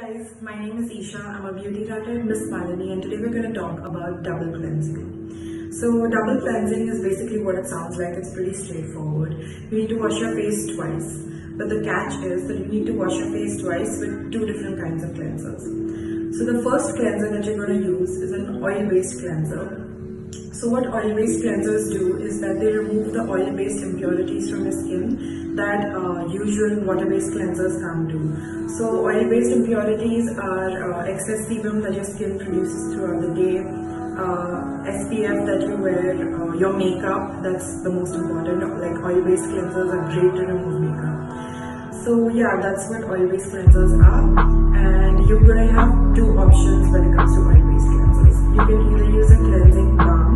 guys, my name is Isha. I'm a beauty writer at MissMalini, and today we're going to talk about double cleansing. So double cleansing is basically what it sounds like. It's pretty straightforward. You need to wash your face twice, but the catch is that you need to wash your face twice with two different kinds of cleansers. So the first cleanser that you're going to use is an oil-based cleanser. So what oil-based cleansers do is that they remove the oil-based impurities from your skin that usual water-based cleansers can't do. So oil-based impurities are excess sebum that your skin produces throughout the day, SPF that you wear, your makeup, that's the most important. Like oil-based cleansers are great to remove makeup. So yeah, that's what oil-based cleansers are, and you're going to have two options when it comes to oil-based cleansers. You can either use a cleansing balm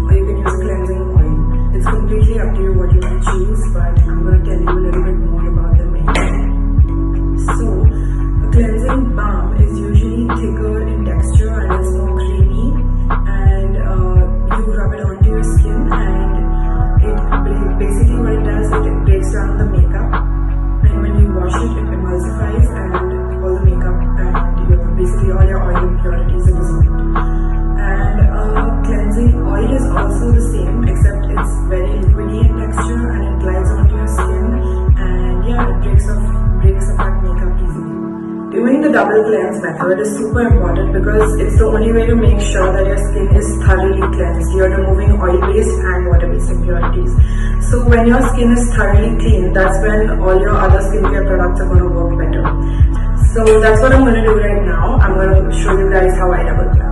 or you can use a cleansing oil. It's completely up to you what you want to choose, but I'm going to tell you a little bit more about them anyway. So a cleansing balm is usually thicker in texture and it's more creamy, and you rub it onto your skin, and it basically what it does is it breaks down the makeup, and when you wash it, it emulsifies and all the makeup and basically all your oil impurities are dissolved. And cleansing oil is also the same, except it's very liquidy in texture and it glides onto your skin, and yeah, it breaks apart makeup easily. Doing the double cleanse method is super important because it's the only way to make sure that your skin is thoroughly cleansed. You're removing oil-based and water-based impurities. So when your skin is thoroughly clean, that's when all your other skincare products are going to work better. So that's what I'm going to do right now. I'm going to show you guys how I double cleanse.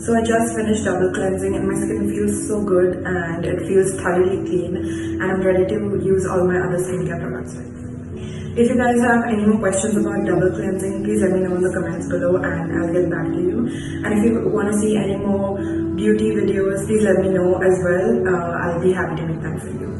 So I just finished double cleansing and my skin feels so good and it feels thoroughly clean, and I'm ready to use all my other skincare products right now. If you guys have any more questions about double cleansing, please let me know in the comments below and I'll get back to you. And if you want to see any more beauty videos, please let me know as well. I'll be happy to make them for you.